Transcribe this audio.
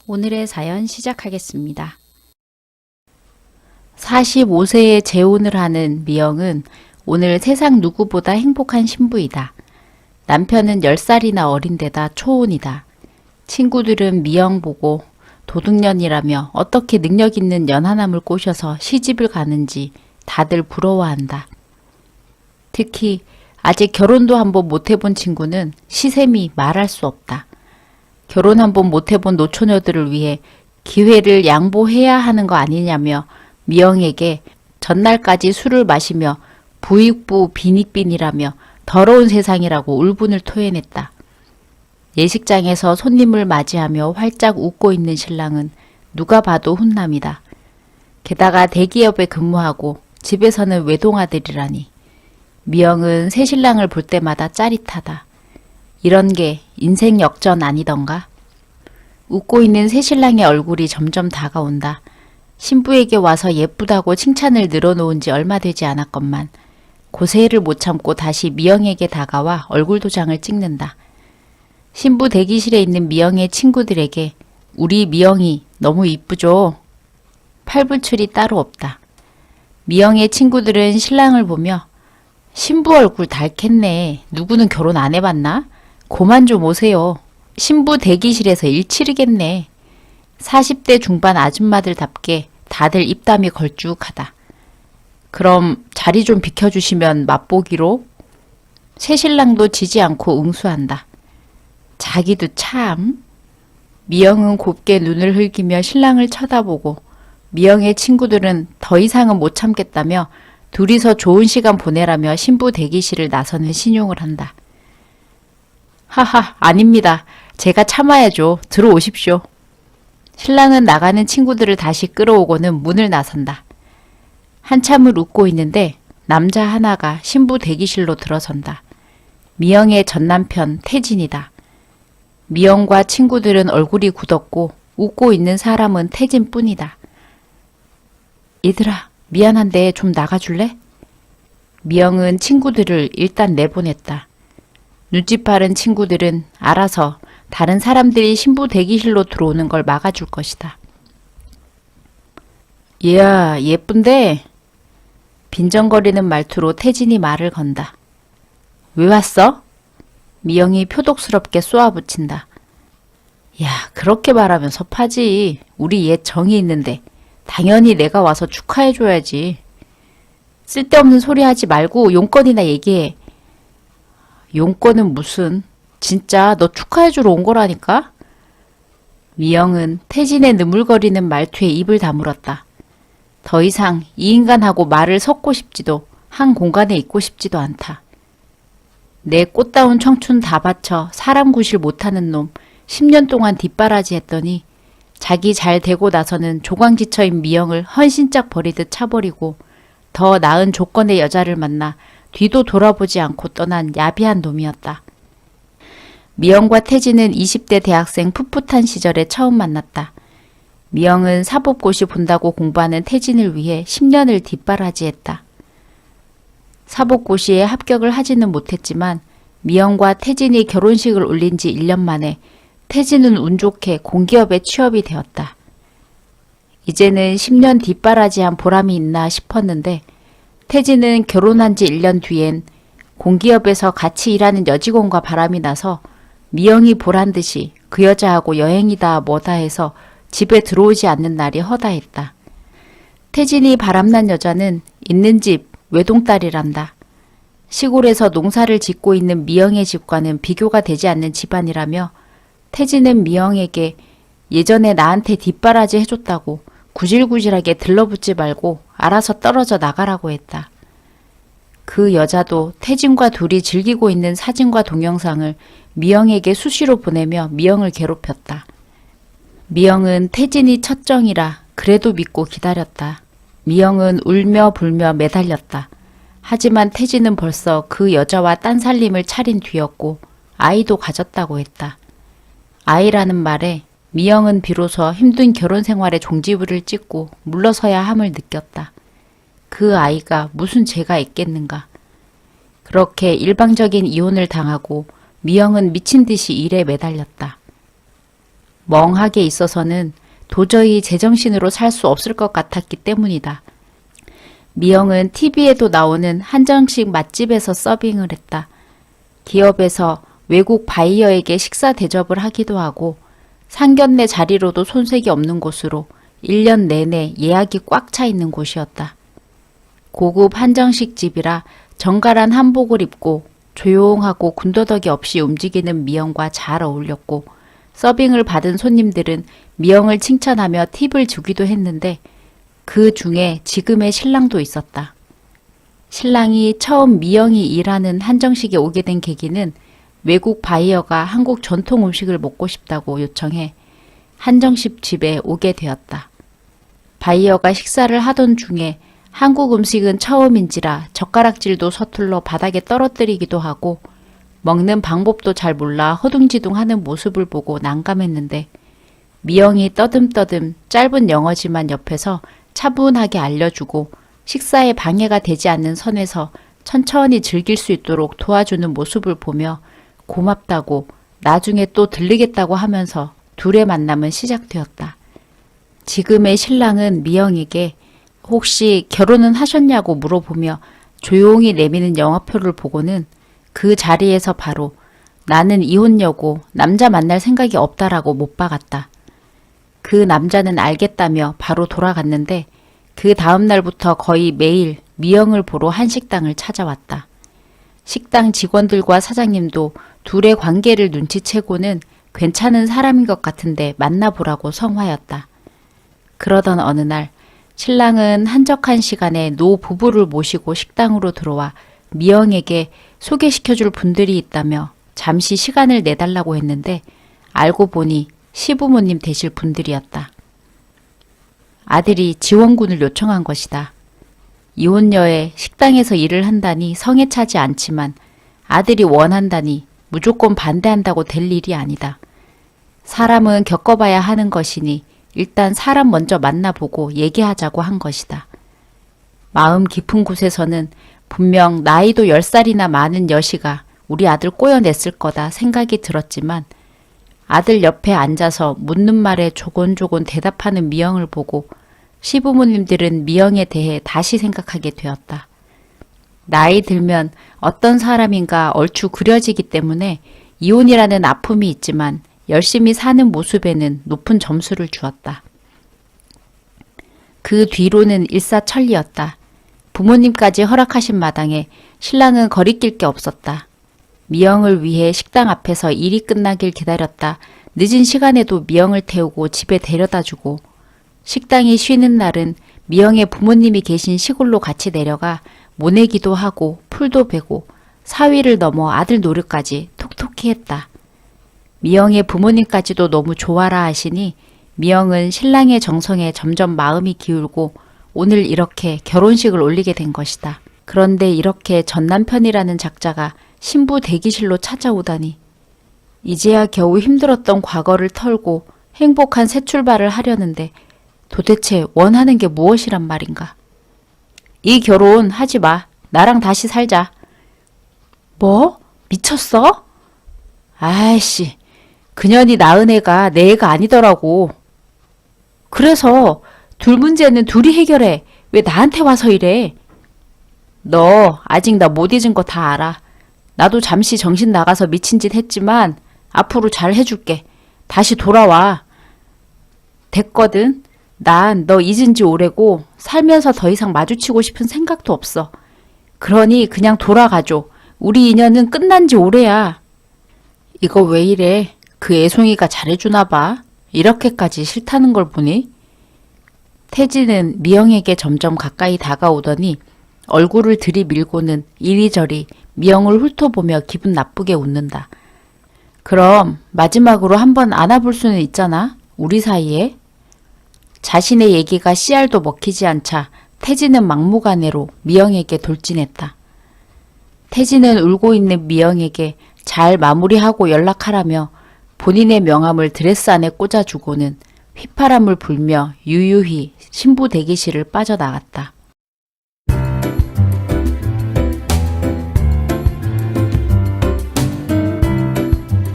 오늘의 사연 시작하겠습니다. 45세에 재혼을 하는 미영은 오늘 세상 누구보다 행복한 신부이다. 남편은 10살이나 어린데다 초혼이다. 친구들은 미영 보고 도둑년이라며 어떻게 능력 있는 연하남을 꼬셔서 시집을 가는지 다들 부러워한다. 특히 아직 결혼도 한번 못 해본 친구는 시샘이 말할 수 없다. 결혼 한번 못 해본 노처녀들을 위해 기회를 양보해야 하는 거 아니냐며 미영에게 전날까지 술을 마시며 부익부 빈익빈이라며 더러운 세상이라고 울분을 토해냈다. 예식장에서 손님을 맞이하며 활짝 웃고 있는 신랑은 누가 봐도 훈남이다. 게다가 대기업에 근무하고 집에서는 외동아들이라니. 미영은 새신랑을 볼 때마다 짜릿하다. 이런 게 인생 역전 아니던가? 웃고 있는 새신랑의 얼굴이 점점 다가온다. 신부에게 와서 예쁘다고 칭찬을 늘어놓은 지 얼마 되지 않았건만 고세를 못 참고 다시 미영에게 다가와 얼굴 도장을 찍는다. 신부 대기실에 있는 미영의 친구들에게 우리 미영이 너무 이쁘죠? 팔불출이 따로 없다. 미영의 친구들은 신랑을 보며 신부 얼굴 닳겠네. 누구는 결혼 안 해봤나? 고만 좀 오세요. 신부 대기실에서 일 치르겠네. 40대 중반 아줌마들답게 다들 입담이 걸쭉하다. 그럼 자리 좀 비켜주시면 맛보기로? 새신랑도 지지 않고 응수한다. 자기도 참. 미영은 곱게 눈을 흘기며 신랑을 쳐다보고 미영의 친구들은 더 이상은 못 참겠다며 둘이서 좋은 시간 보내라며 신부 대기실을 나서는 신용을 한다. 하하, 아닙니다. 제가 참아야죠. 들어오십시오. 신랑은 나가는 친구들을 다시 끌어오고는 문을 나선다. 한참을 웃고 있는데 남자 하나가 신부 대기실로 들어선다. 미영의 전남편 태진이다. 미영과 친구들은 얼굴이 굳었고 웃고 있는 사람은 태진뿐이다. 얘들아, 미안한데 좀 나가줄래? 미영은 친구들을 일단 내보냈다. 눈치 빠른 친구들은 알아서 다른 사람들이 신부 대기실로 들어오는 걸 막아줄 것이다. 얘야, 예쁜데? 빈정거리는 말투로 태진이 말을 건다. 왜 왔어? 미영이 표독스럽게 쏘아붙인다. 야, 그렇게 말하면 섭하지. 우리 얘 정이 있는데 당연히 내가 와서 축하해줘야지. 쓸데없는 소리 하지 말고 용건이나 얘기해. 용건은 무슨. 진짜 너 축하해주러 온 거라니까? 미영은 태진의 느물거리는 말투에 입을 다물었다. 더 이상 이 인간하고 말을 섞고 싶지도 한 공간에 있고 싶지도 않다. 내 꽃다운 청춘 다 바쳐 사람 구실 못하는 놈 10년 동안 뒷바라지 했더니 자기 잘 되고 나서는 조광지처인 미영을 헌신짝 버리듯 차버리고 더 나은 조건의 여자를 만나 뒤도 돌아보지 않고 떠난 야비한 놈이었다. 미영과 태진은 20대 대학생 풋풋한 시절에 처음 만났다. 미영은 사법고시 본다고 공부하는 태진을 위해 10년을 뒷바라지했다. 사법고시에 합격을 하지는 못했지만 미영과 태진이 결혼식을 올린 지 1년 만에 태진은 운 좋게 공기업에 취업이 되었다. 이제는 10년 뒷바라지한 보람이 있나 싶었는데 태진은 결혼한 지 1년 뒤엔 공기업에서 같이 일하는 여직원과 바람이 나서 미영이 보란듯이 그 여자하고 여행이다 뭐다 해서 집에 들어오지 않는 날이 허다했다. 태진이 바람난 여자는 있는 집 외동딸이란다. 시골에서 농사를 짓고 있는 미영의 집과는 비교가 되지 않는 집안이라며 태진은 미영에게 예전에 나한테 뒷바라지 해줬다고 구질구질하게 들러붙지 말고 알아서 떨어져 나가라고 했다. 그 여자도 태진과 둘이 즐기고 있는 사진과 동영상을 미영에게 수시로 보내며 미영을 괴롭혔다. 미영은 태진이 첫정이라 그래도 믿고 기다렸다. 미영은 울며 불며 매달렸다. 하지만 태진은 벌써 그 여자와 딴 살림을 차린 뒤였고 아이도 가졌다고 했다. 아이라는 말에 미영은 비로소 힘든 결혼 생활의 종지부를 찍고 물러서야 함을 느꼈다. 그 아이가 무슨 죄가 있겠는가. 그렇게 일방적인 이혼을 당하고 미영은 미친 듯이 일에 매달렸다. 멍하게 있어서는 도저히 제정신으로 살 수 없을 것 같았기 때문이다. 미영은 TV에도 나오는 한정식 맛집에서 서빙을 했다. 기업에서 외국 바이어에게 식사 대접을 하기도 하고 상견례 자리로도 손색이 없는 곳으로 1년 내내 예약이 꽉 차 있는 곳이었다. 고급 한정식 집이라 정갈한 한복을 입고 조용하고 군더더기 없이 움직이는 미영과 잘 어울렸고 서빙을 받은 손님들은 미영을 칭찬하며 팁을 주기도 했는데 그 중에 지금의 신랑도 있었다. 신랑이 처음 미영이 일하는 한정식에 오게 된 계기는 외국 바이어가 한국 전통 음식을 먹고 싶다고 요청해 한정식 집에 오게 되었다. 바이어가 식사를 하던 중에 한국 음식은 처음인지라 젓가락질도 서툴러 바닥에 떨어뜨리기도 하고 먹는 방법도 잘 몰라 허둥지둥하는 모습을 보고 난감했는데 미영이 떠듬떠듬 짧은 영어지만 옆에서 차분하게 알려주고 식사에 방해가 되지 않는 선에서 천천히 즐길 수 있도록 도와주는 모습을 보며 고맙다고 나중에 또 들르겠다고 하면서 둘의 만남은 시작되었다. 지금의 신랑은 미영에게 혹시 결혼은 하셨냐고 물어보며 조용히 내미는 영화표를 보고는 그 자리에서 바로 나는 이혼녀고 남자 만날 생각이 없다라고 못 박았다. 그 남자는 알겠다며 바로 돌아갔는데 그 다음 날부터 거의 매일 미영을 보러 한식당을 찾아왔다. 식당 직원들과 사장님도 둘의 관계를 눈치채고는 괜찮은 사람인 것 같은데 만나보라고 성화였다. 그러던 어느 날 신랑은 한적한 시간에 노 부부를 모시고 식당으로 들어와 미영에게 소개시켜줄 분들이 있다며 잠시 시간을 내달라고 했는데 알고 보니 시부모님 되실 분들이었다. 아들이 지원군을 요청한 것이다. 이혼녀에 식당에서 일을 한다니 성에 차지 않지만 아들이 원한다니 무조건 반대한다고 될 일이 아니다. 사람은 겪어봐야 하는 것이니 일단 사람 먼저 만나보고 얘기하자고 한 것이다. 마음 깊은 곳에서는 분명 나이도 10살이나 많은 여시가 우리 아들 꼬여냈을 거다 생각이 들었지만 아들 옆에 앉아서 묻는 말에 조곤조곤 대답하는 미영을 보고 시부모님들은 미영에 대해 다시 생각하게 되었다. 나이 들면 어떤 사람인가 얼추 그려지기 때문에 이혼이라는 아픔이 있지만 열심히 사는 모습에는 높은 점수를 주었다. 그 뒤로는 일사천리였다. 부모님까지 허락하신 마당에 신랑은 거리낄 게 없었다. 미영을 위해 식당 앞에서 일이 끝나길 기다렸다. 늦은 시간에도 미영을 태우고 집에 데려다주고 식당이 쉬는 날은 미영의 부모님이 계신 시골로 같이 내려가 모내기도 하고 풀도 베고 사위를 넘어 아들 노릇까지 톡톡히 했다. 미영의 부모님까지도 너무 좋아라 하시니 미영은 신랑의 정성에 점점 마음이 기울고 오늘 이렇게 결혼식을 올리게 된 것이다. 그런데 이렇게 전남편이라는 작자가 신부 대기실로 찾아오다니 이제야 겨우 힘들었던 과거를 털고 행복한 새 출발을 하려는데 도대체 원하는 게 무엇이란 말인가? 이 결혼 하지 마. 나랑 다시 살자. 뭐? 미쳤어? 아이씨, 그년이 낳은 애가 내 애가 아니더라고. 그래서 둘 문제는 둘이 해결해. 왜 나한테 와서 이래? 너 아직 나 못 잊은 거 다 알아. 나도 잠시 정신 나가서 미친 짓 했지만 앞으로 잘 해줄게. 다시 돌아와. 됐거든. 난 너 잊은 지 오래고 살면서 더 이상 마주치고 싶은 생각도 없어. 그러니 그냥 돌아가줘. 우리 인연은 끝난 지 오래야. 이거 왜 이래? 그 애송이가 잘해주나 봐. 이렇게까지 싫다는 걸 보니? 태진은 미영에게 점점 가까이 다가오더니 얼굴을 들이밀고는 이리저리 미영을 훑어보며 기분 나쁘게 웃는다. 그럼 마지막으로 한번 안아볼 수는 있잖아. 우리 사이에. 자신의 얘기가 씨알도 먹히지 않자 태진은 막무가내로 미영에게 돌진했다. 태진은 울고 있는 미영에게 잘 마무리하고 연락하라며 본인의 명함을 드레스 안에 꽂아주고는 휘파람을 불며 유유히 신부 대기실을 빠져나갔다.